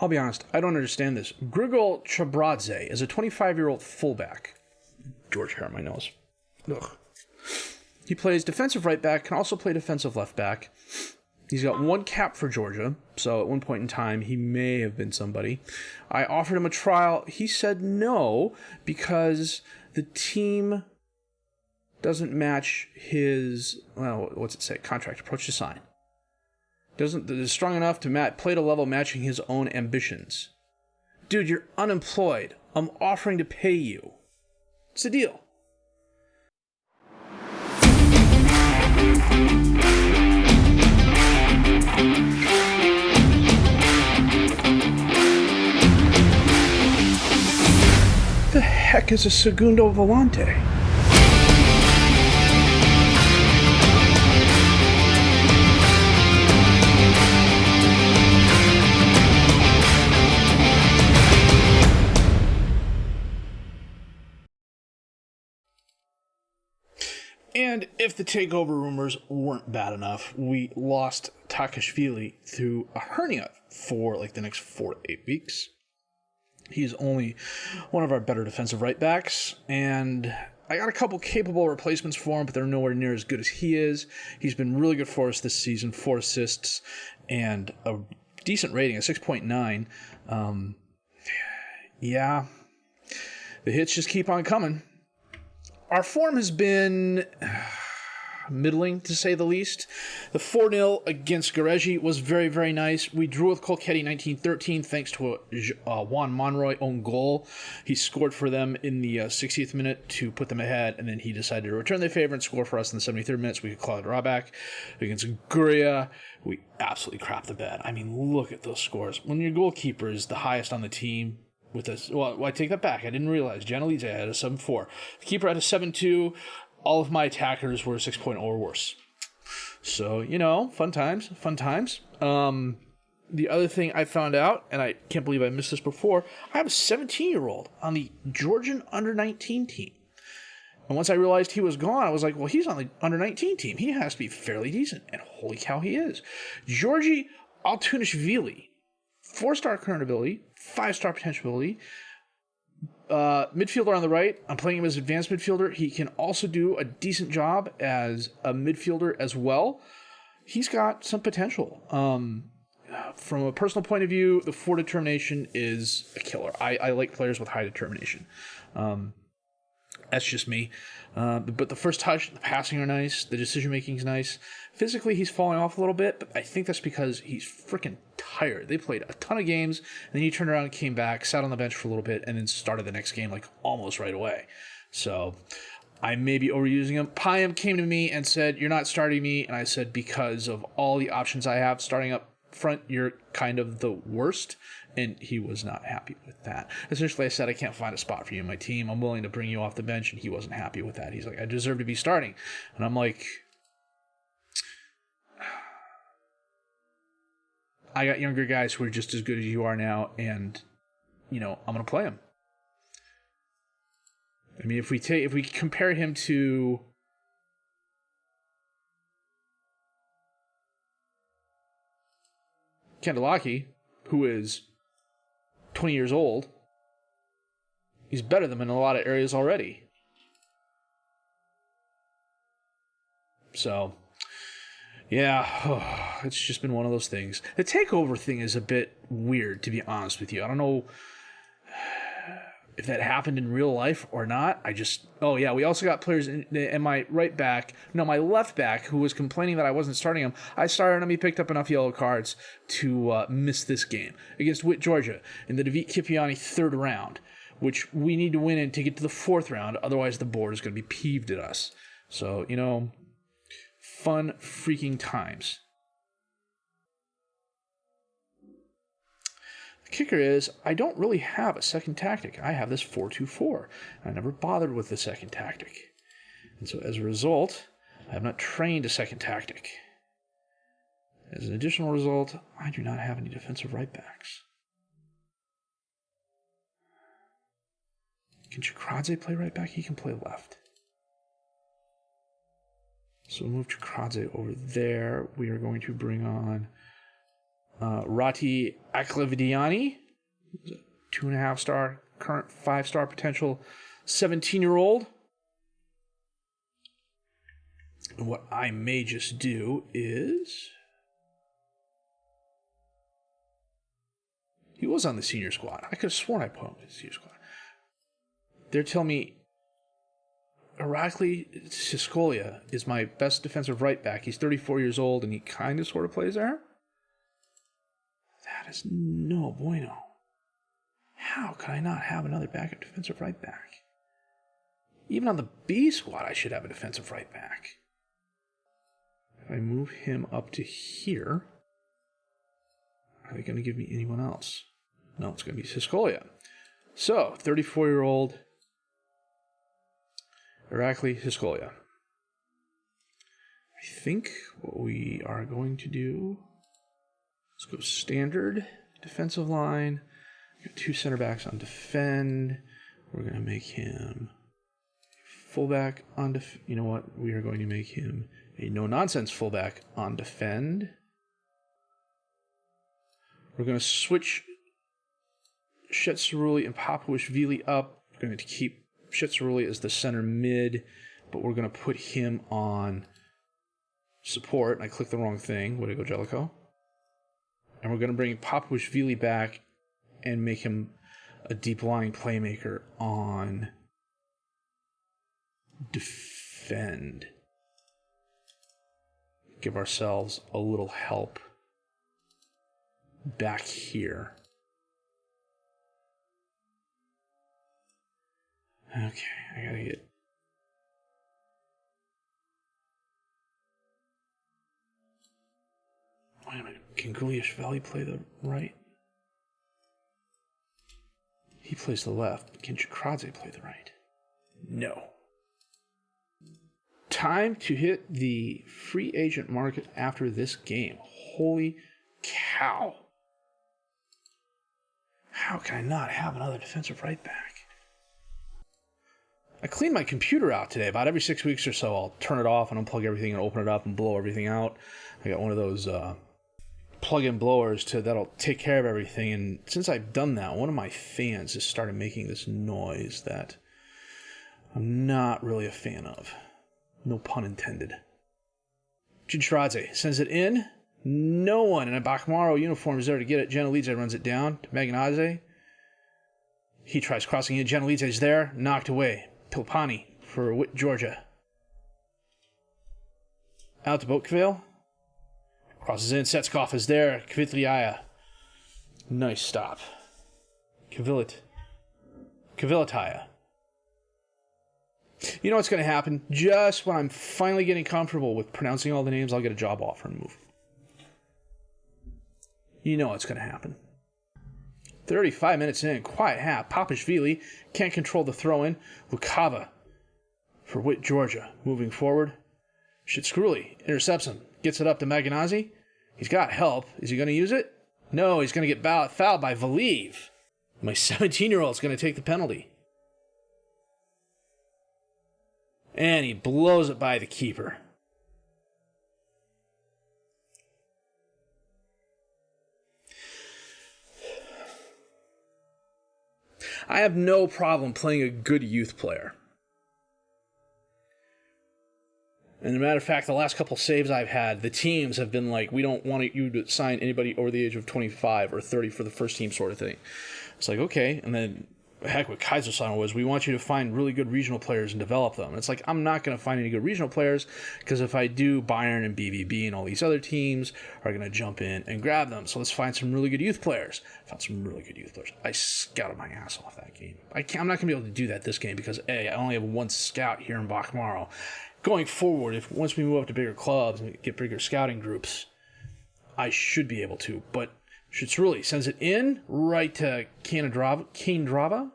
I'll be honest, I don't understand this. Grigol Chabradze is a 25-year-old fullback. George hair on my nose. Ugh. He plays defensive right back, can also play defensive left back. He's got one cap for Georgia, so at one point in time, he may have been somebody. I offered him a trial. He said no because the team doesn't match his, contract approach to sign. Is strong enough to play at a level matching his own ambitions. Dude, you're unemployed. I'm offering to pay you. It's a deal. The heck is a segundo volante? And if the takeover rumors weren't bad enough, we lost Takashvili through a hernia for the next 4 to 8 weeks. He's only one of our better defensive right backs, and I got a couple capable replacements for him, but they're nowhere near as good as he is. He's been really good for us this season, 4 assists and a decent rating, a 6.9. Yeah, the hits just keep on coming. Our form has been middling, to say the least. The 4-0 against Gareji was very, very nice. We drew with Colchetti 19-13 thanks to a Juan Monroy own goal. He scored for them in the 60th minute to put them ahead, and then he decided to return the favor and score for us in the 73rd minute so we could claw the drawback. Against Guria, we absolutely crapped the bed. I mean, look at those scores. When your goalkeeper is the highest on the team, I take that back. I didn't realize. Gianluigi had a 7.4. The keeper had a 7.2. All of my attackers were 6.0 or worse. So, fun times. The other thing I found out, and I can't believe I missed this before, I have a 17-year-old on the Georgian under-19 team. And once I realized he was gone, I was like, well, he's on the under-19 team. He has to be fairly decent. And holy cow, he is. Georgi Altunishvili, 4-star current ability, 5-star potential ability. Midfielder on the right. I'm playing him as advanced midfielder. He can also do a decent job as a midfielder as well. He's got some potential. From a personal point of view, the 4 determination is a killer. I like players with high determination. That's just me. But the first touch, the passing are nice. The decision-making is nice. Physically, he's falling off a little bit, but I think that's because he's freaking tired. They played a ton of games, and then he turned around and came back, sat on the bench for a little bit, and then started the next game almost right away. So I may be overusing him. Payam came to me and said, "You're not starting me," and I said, because of all the options I have starting up front, you're kind of the worst. And he was not happy with that. Essentially, I said, I can't find a spot for you in my team. I'm willing to bring you off the bench. And he wasn't happy with that. He's like, I deserve to be starting. And I'm like, I got younger guys who are just as good as you are now. And, I'm going to play them. I mean, if we compare him to Kandelaki, who is 20 years old, he's better than him in a lot of areas already. So, yeah, it's just been one of those things. The takeover thing is a bit weird, to be honest with you. I don't know if that happened in real life or not. We also got players in my my left back, who was complaining that I wasn't starting him. I started him. He picked up enough yellow cards to miss this game against Witt, Georgia, in the David Kipiani 3rd round, which we need to win in to get to the 4th round. Otherwise, the board is going to be peeved at us. So, fun freaking times. Kicker is, I don't really have a second tactic. I have this 4-2-4. I never bothered with the second tactic. And so as a result, I have not trained a second tactic. As an additional result, I do not have any defensive right backs. Can Chikradze play right back? He can play left. So we'll move Chikradze over there. We are going to bring on Rati Aklevidiani, 2.5-star, current 5-star potential, 17-year-old. And what I may just do is... He was on the senior squad. I could have sworn I put him on the senior squad. They're telling me Irakli Siskolia is my best defensive right back. He's 34 years old, and he kind of sort of plays there. That is no bueno. How could I not have another backup defensive right back? Even on the B squad, I should have a defensive right back. If I move him up to here, are they going to give me anyone else? No, it's going to be Siskolia. So, 34-year-old Irakli Siskolia. I think what we are going to do, let's go standard defensive line. Got 2 center backs on defend. We're going to make him fullback on you know what? We are going to make him a no-nonsense fullback on defend. We're going to switch Shetseruli and Papuashvili up. We're going to keep Shetseruli as the center mid, but we're going to put him on support. And I clicked the wrong thing. Way to go, Jellicoe. And we're going to bring Papuashvili back and make him a deep-lying playmaker on defend. Give ourselves a little help back here. Okay, I gotta get... Wait a minute, can Guliashvili play the right? He plays the left. Can Chikradze play the right? No. Time to hit the free agent market after this game. Holy cow. How can I not have another defensive right back? I clean my computer out today. About every 6 weeks or so, I'll turn it off and unplug everything and open it up and blow everything out. I got one of those plug-in blowers that'll take care of everything. And since I've done that, one of my fans has started making this noise that I'm not really a fan of. No pun intended. Chikradze sends it in. No one in a Bakhmaro uniform is there to get it. Genelidze runs it down to Magnadze. He tries crossing in. Genelidze's there. Knocked away. Pilpani for Witt, Georgia. Out to Botkvale. Crosses in. Setskov is there. Kvitliaya. Nice stop. Kvilitaya. You know what's going to happen? Just when I'm finally getting comfortable with pronouncing all the names, I'll get a job offer and move. You know what's going to happen. 35 minutes in, quiet half. Papuashvili can't control the throw-in. Lukava for Witt, Georgia. Moving forward. Shetseruli intercepts him. Gets it up to Magnadze. He's got help. Is he going to use it? No, he's going to get fouled by Valiv. My 17-year-old's going to take the penalty. And he blows it by the keeper. I have no problem playing a good youth player. And as a matter of fact, the last couple saves I've had, the teams have been like, we don't want you to sign anybody over the age of 25 or 30 for the first team sort of thing. It's like, okay. And then, heck, what Kaiserslautern was, we want you to find really good regional players and develop them. And it's like, I'm not going to find any good regional players because if I do, Bayern and BVB and all these other teams are going to jump in and grab them. So let's find some really good youth players. I found some really good youth players. I scouted my ass off that game. I'm not going to be able to do that this game because, A, I only have one scout here in Bakhmaro. Going forward, once we move up to bigger clubs and get bigger scouting groups, I should be able to. But Shetseruli sends it in right to Kandrava.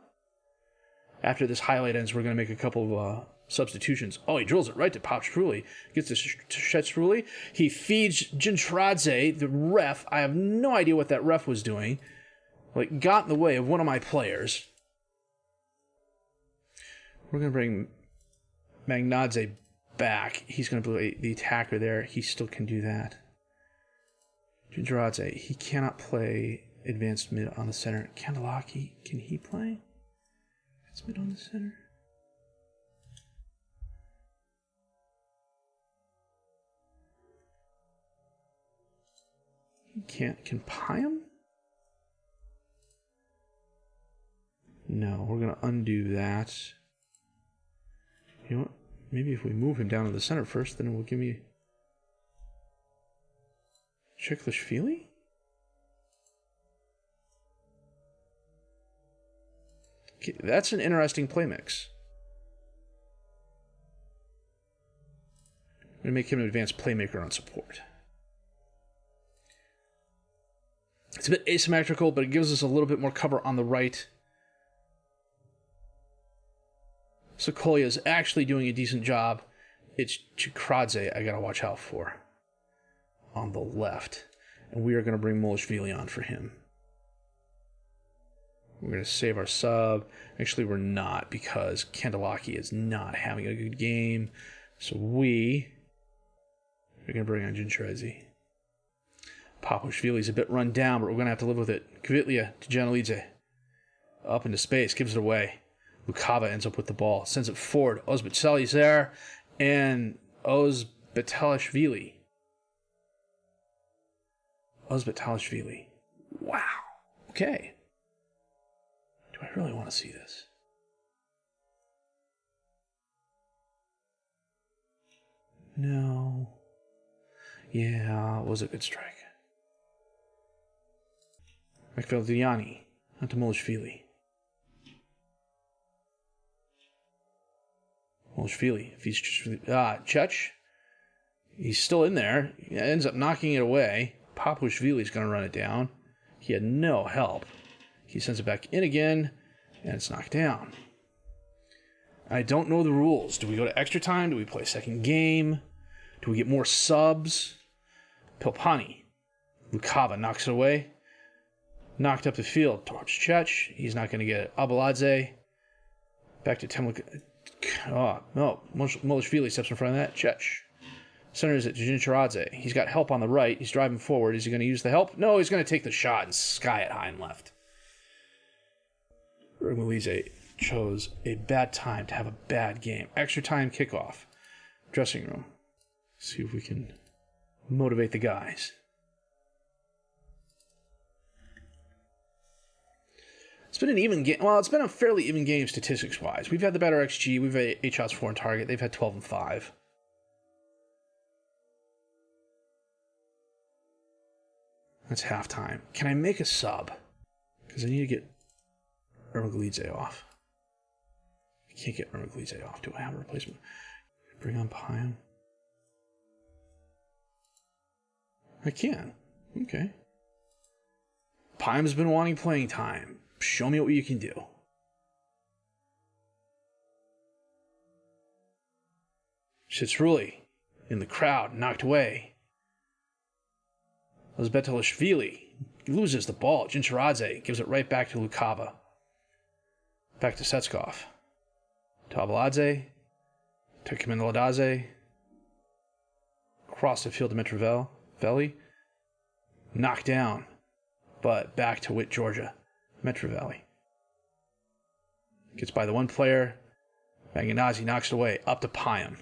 After this highlight ends, we're going to make a couple of substitutions. Oh, he drills it right to Papuashvili. Gets to Shetseruli. He feeds Chikradze, the ref. I have no idea what that ref was doing. Got in the way of one of my players. We're going to bring Magnadze back. He's going to play the attacker there. He still can do that. Jinjaradze, he cannot play advanced mid on the center. Kandelaki, can he play advanced mid on the center? He can't. Can Pyam? No, we're going to undo that. You know what? Maybe if we move him down to the center first, then it will give me... Chiklishvili? Okay, that's an interesting play mix. I'm going to make him an advanced playmaker on support. It's a bit asymmetrical, but it gives us a little bit more cover on the right. Sokolia is actually doing a decent job. It's Chikradze I gotta watch out for on the left. And we are going to bring Molishvili on for him. We're going to save our sub. Actually, we're not, because Kandelaki is not having a good game. So we're going to bring on Jincharadze. Papuashvili's a bit run down, but we're going to have to live with it. Kvitlia to Janelidze. Up into space, gives it away. Lukava ends up with the ball, sends it forward. Ozbetseli's there, and Ozbetelishvili. Wow. Okay. Do I really want to see this? No. Yeah, it was a good strike. Makveldiani onto Molishvili. Molishvili, if he's Chech, he's still in there. He ends up knocking it away. Papuashvili's going to run it down. He had no help. He sends it back in again, and it's knocked down. I don't know the rules. Do we go to extra time? Do we play second game? Do we get more subs? Pilpani. Lukava knocks it away. Knocked up the field towards Chech. He's not going to get it. Abeladze. Back to Temlik. Oh, no. Molishvili steps in front of that. Chech. Centers it to Jincharadze. He's got help on the right. He's driving forward. Is he going to use the help? No, he's going to take the shot and sky it high and left. Rugmalize chose a bad time to have a bad game. Extra time kickoff. Dressing room. See if we can motivate the guys. It's been an even game. Well, it's been a fairly even game statistics-wise. We've had the better XG. We've had 8 shots, 4 on target. They've had 12 and 5. That's halftime. Can I make a sub? Because I need to get Ermaglidze off. I can't get Ermaglidze off. Do I have a replacement? Bring on Pyam. I can. Okay. Pyam's been wanting playing time. Show me what you can do. Shitzruli in the crowd, knocked away. Ozbetelishvili loses the ball. Jincharadze gives it right back to Lukava. Back to Setskov. To Abeladze. To Kamenladze. Across the field to Mitrovelli. Knocked down. But back to Witt, Georgia. Mitrovelli. Gets by the one player. Maganazi knocks it away. Up to Pyam.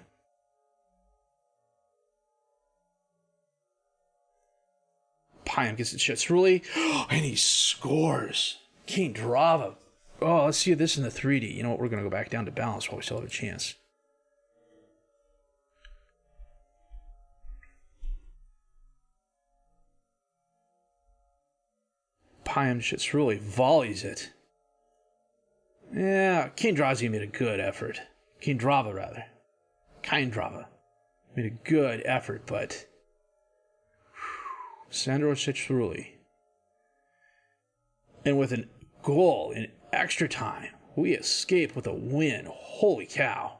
Pyam gets it Shitzruli, and he scores. King Drava. Oh, let's see this in the 3D. You know what? We're going to go back down to balance while we still have a chance. Pyam Shitzruli volleys it. Yeah, Kindrazi made a good effort. Kindrava, rather. Kindrava made a good effort, but... Sandro Shitzruli. And with a goal in extra time, we escape with a win. Holy cow.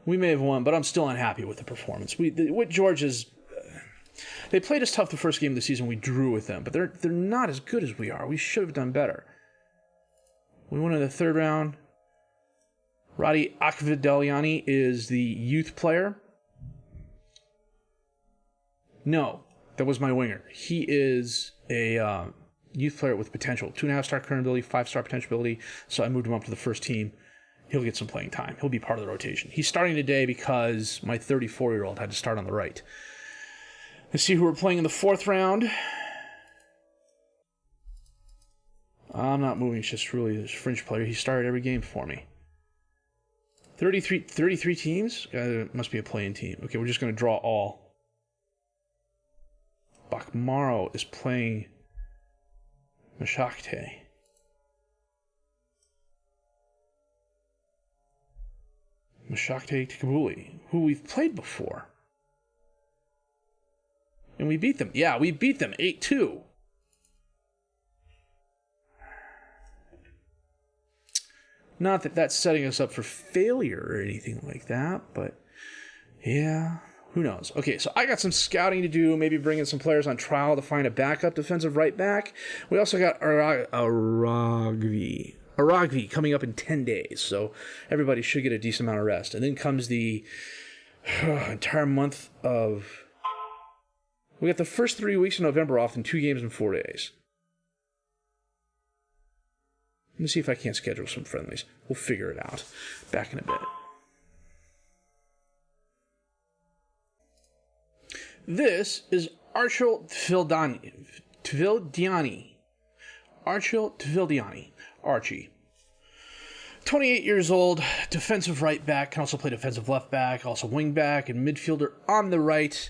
We may have won, but I'm still unhappy with the performance. What Georgia's... They played us tough the first game of the season. We drew with them, but they're not as good as we are. We should have done better. We won in the third round. Radi Akvideliani is the youth player. No, that was my winger. He is a youth player with potential. 2.5-star current ability, 5-star potential ability. So I moved him up to the first team. He'll get some playing time. He'll be part of the rotation. He's starting today because my 34-year-old had to start on the right. Let's see who we're playing in the 4th round. I'm not moving. It's just really this fringe player. He started every game for me. 33 teams? Must be a playing team. Okay, we're just going to draw all. Bakmaro is playing Mashakte. Mashakte Kabuli, who we've played before. And we beat them. Yeah, we beat them 8-2. Not that that's setting us up for failure or anything like that, but yeah, who knows? Okay, so I got some scouting to do, maybe bring in some players on trial to find a backup defensive right back. We also got Aragvi coming up in 10 days, so everybody should get a decent amount of rest. And then comes the entire month of... We got the first 3 weeks of November off in 2 games in 4 days. Let me see if I can't schedule some friendlies. We'll figure it out. Back in a bit. This is Archil Tvildiani. Archil Tvildiani. Archie. 28 years old, defensive right back, can also play defensive left back, also wing back and midfielder on the right.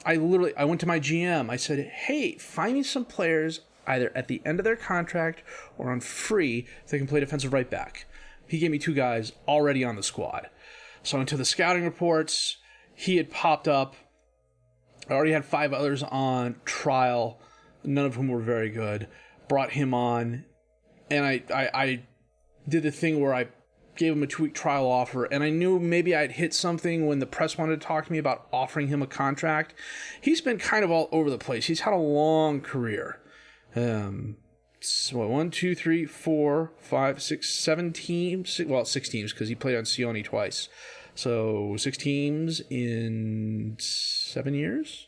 I went to my GM. I said, hey, find me some players either at the end of their contract or on free that can play defensive right back. He gave me 2 guys already on the squad. So I went to the scouting reports. He had popped up. I already had 5 others on trial, none of whom were very good. Brought him on, and I did the thing where I gave him a 2-week trial offer, and I knew maybe I'd hit something when the press wanted to talk to me about offering him a contract. He's been kind of all over the place. He's had a long career. 1, 2, 3, 4, 5, 6, 7 teams. Well, 6 teams because he played on Sione twice. So 6 teams in 7 years.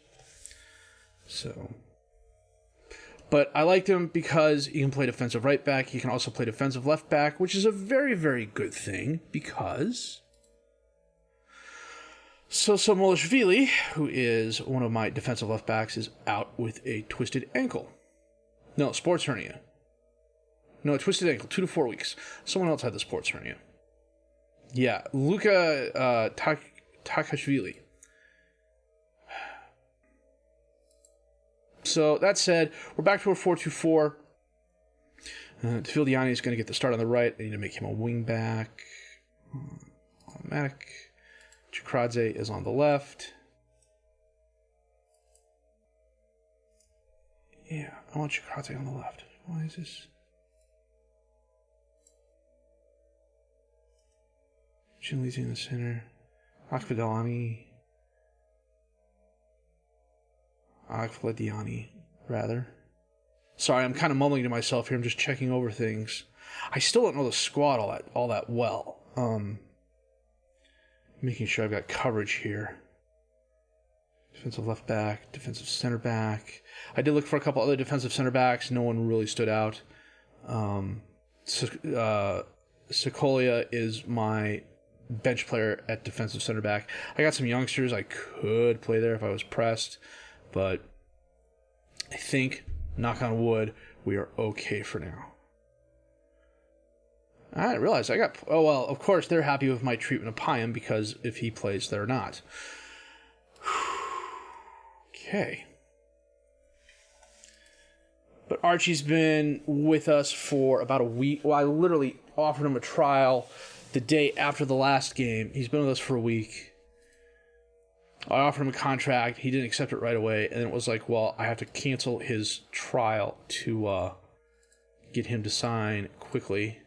But I liked him because he can play defensive right back. He can also play defensive left back, which is a very, very good thing because Soso Molashvili, who is one of my defensive left backs, is out with a twisted ankle. No, sports hernia. No, a twisted ankle, 2 to 4 weeks. Someone else had the sports hernia. Yeah, Luka Takashvili. So, that said, we're back to our 4-2-4. Tvildiani is going to get the start on the right. I need to make him a wing back. Automatic. Chikradze is on the left. Yeah, I want Chikradze on the left. Why is this? Chinlisi in the center. Akvideliani. Akvideliani, rather. Sorry, I'm kind of mumbling to myself here. I'm just checking over things. I still don't know the squad all that well. Making sure I've got coverage here. Defensive left back, defensive center back. I did look for a couple other defensive center backs. No one really stood out. Sokolia is my bench player at defensive center back. I got some youngsters I could play there if I was pressed, but I think, knock on wood, we are okay for now. I didn't realize oh well, of course they're happy with my treatment of Payam because if he plays, they're not. Okay. But Archie's been with us for about a week. Well, I literally offered him a trial the day after the last game. He's been with us for a week. I offered him a contract. He didn't accept it right away. And it was like, well, I have to cancel his trial to get him to sign quickly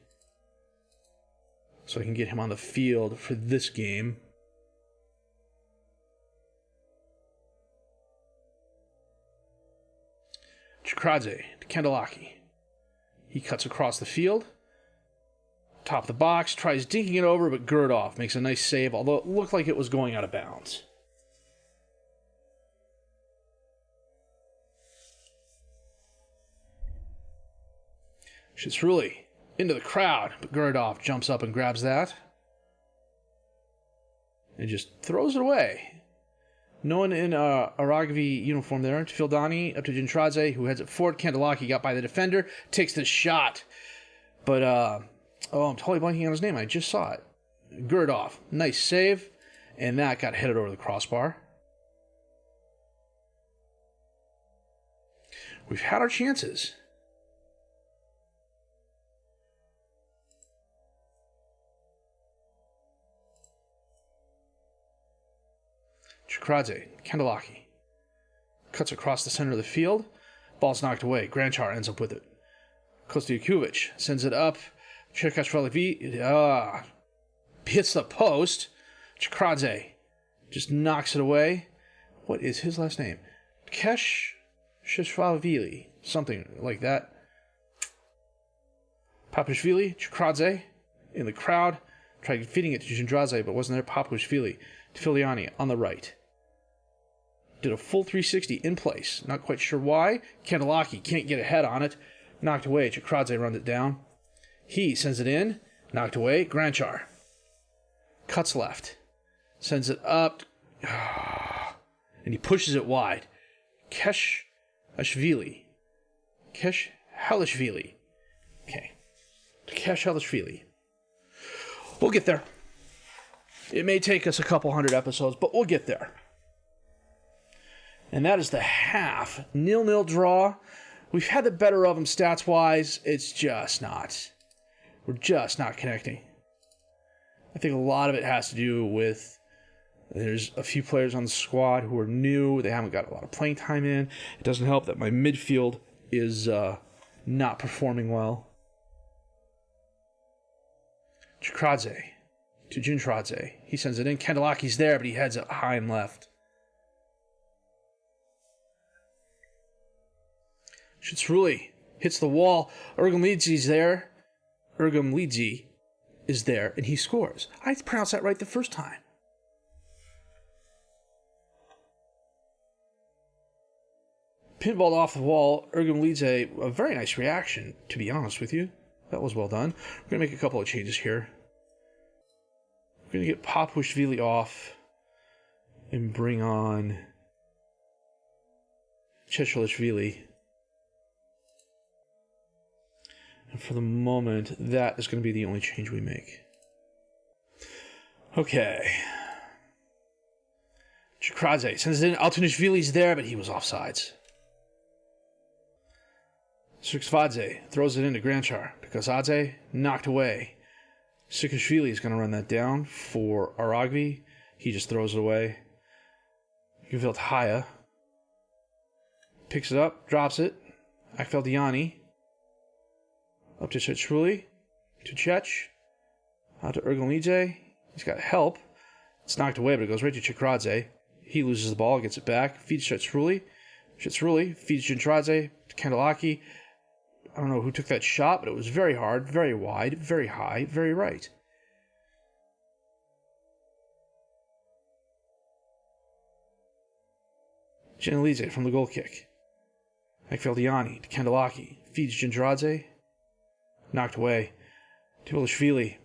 so I can get him on the field for this game. Chikradze to Kendallaki. He cuts across the field top of the box, tries dinking it over, but Gurdov makes a nice save, although it looked like it was going out of bounds. Shitsruli into the crowd, but Gurdov jumps up and grabs that. And just throws it away. No one in Aragvi uniform there. Fildani up to Jinchradze, who heads it forward. Kandelaki got by the defender, takes the shot. But, I'm totally blanking on his name. I just saw it. Gurdov, nice save. And that got headed over the crossbar. We've had our chances. Chikradze, Kandelaki. Cuts across the center of the field. Ball's knocked away. Granchar ends up with it. Kostyukovich sends it up. Cherkashvili hits the post. Chikradze just knocks it away. What is his last name? Keshvili. Something like that. Papashvili, Chikradze in the crowd. Tried feeding it to Jinchradze, but wasn't there. Papashvili to Filiani on the right. Did a full 360 in place. Not quite sure why. Kandelaki can't get a head on it. Knocked away. Chikradze runs it down. He sends it in. Knocked away. Granchar. Cuts left. Sends it up. And he pushes it wide. Keshvili. Keshvili. Okay. Keshvili. We'll get there. It may take us a couple hundred episodes, but we'll get there. And that is the half. 0-0 draw. We've had the better of them stats-wise. It's just not. We're just not connecting. I think a lot of it has to do with there's a few players on the squad who are new. They haven't got a lot of playing time in. It doesn't help that my midfield is not performing well. Chikradze to Jinchradze. He sends it in. Kandelaki's there, but he heads it high and left. Shitsruli hits the wall. Ergamlidzi's there. Ergamlidzi is there, and he scores. I pronounced that right the first time. Pinballed off the wall. Ergamlidze, a very nice reaction, to be honest with you. That was well done. We're going to make a couple of changes here. We're going to get Papushvili off and bring on Chechelishvili. And for the moment, that is going to be the only change we make. Okay. Chikradze sends it in. Altunishvili's there, but he was offsides. Sirksvadze throws it into Granchar. Pikazadze knocked away. Sikashvili is going to run that down for Aragvi. He just throws it away. Yuvilthaya picks it up, drops it. Akveldiani up to Chechruli, to Chech, out to Ergamlidze. He's got help. It's knocked away, but it goes right to Chikradze. He loses the ball, gets it back, feeds Chechruli. Chechruli feeds Jinchradze to Kandelaki. I don't know who took that shot, but it was very hard, very wide, very high, very right. Janelize from the goal kick. Akveldiani to Kandelaki. Feeds Jinchradze. Knocked away. Tibilishvili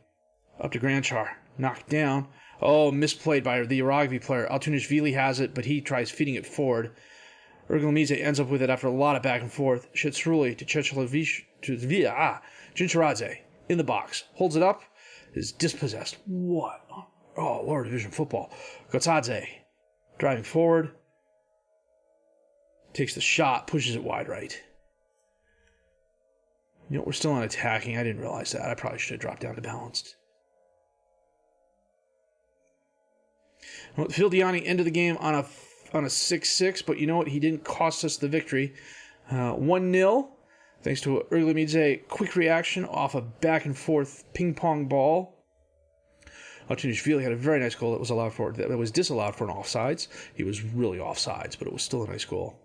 up to Granchar. Knocked down. Oh, misplayed by the Aragvi player. Altunishvili has it, but he tries feeding it forward. Ergamlidze ends up with it after a lot of back and forth. Shitsruli to Chechelevish to Jinchradze in the box. Holds it up. Is dispossessed. What? Oh, lower division football. Gotsadze driving forward. Takes the shot. Pushes it wide right. You know, we're still on attacking. I didn't realize that. I probably should have dropped down to balanced. Well, Fildiani ended the game on a 6-6, but you know what? He didn't cost us the victory. 1-0, thanks to Ergamlidze quick reaction off a back-and-forth ping-pong ball. Altunishvili had a very nice goal that was disallowed for an offsides. He was really offsides, but it was still a nice goal.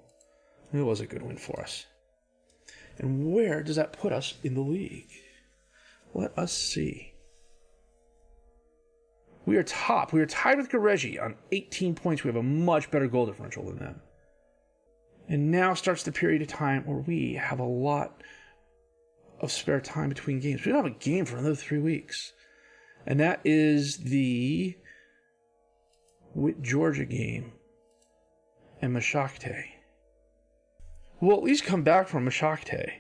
It was a good win for us. And where does that put us in the league? Let us see. We are top. We are tied with Gareji on 18 points. We have a much better goal differential than them. And now starts the period of time where we have a lot of spare time between games. We don't have a game for another 3 weeks. And that is the with Georgia game and Mashakte. We'll at least come back from Mashakte.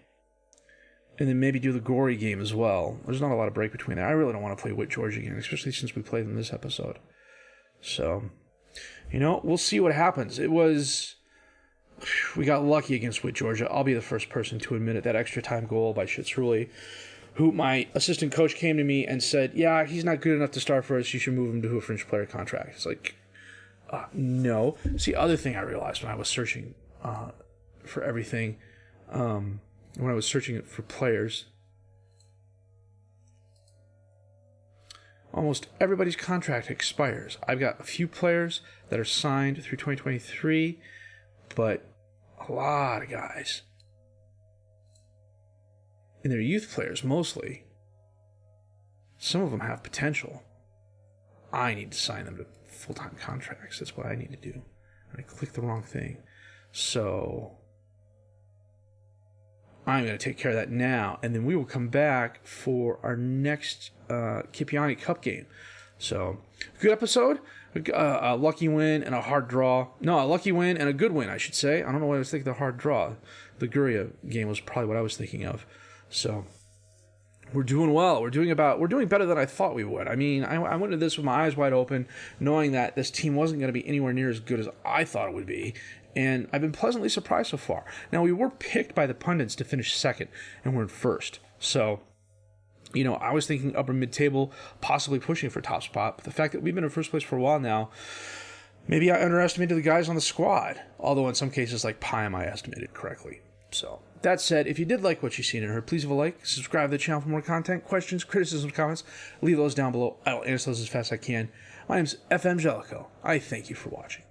And then maybe do the Gory game as well. There's not a lot of break between that. I really don't want to play with Georgia again, especially since we played them this episode. So, we'll see what happens. We got lucky against Witt Georgia. I'll be the first person to admit it. That extra time goal by Schitzruli, who my assistant coach came to me and said, yeah, he's not good enough to start for us. You should move him to a fringe player contract. It's like, no. It's the other thing I realized when I was searching for everything, when I was searching for players, almost everybody's contract expires. I've got a few players that are signed through 2023, but a lot of guys, and they're youth players mostly. Some of them have potential. I need to sign them to full-time contracts. That's what I need to do. And I clicked the wrong thing. So I'm going to take care of that now, and then we will come back for our next Kipiani Cup game. So, good episode. A lucky win and a hard draw. No, a lucky win and a good win, I should say. I don't know why I was thinking the hard draw. The Guria game was probably what I was thinking of. So, we're doing well. We're doing better than I thought we would. I mean, I went into this with my eyes wide open, knowing that this team wasn't going to be anywhere near as good as I thought it would be. And I've been pleasantly surprised so far. Now, we were picked by the pundits to finish second, and we're in first. So, I was thinking upper mid-table, possibly pushing for top spot. But the fact that we've been in first place for a while now, maybe I underestimated the guys on the squad. Although in some cases, like Pym, I estimated correctly. So, that said, if you did like what you've seen and heard, please leave a like, subscribe to the channel for more content, questions, criticisms, comments. Leave those down below. I will answer those as fast as I can. My name's FM Jellicoe. I thank you for watching.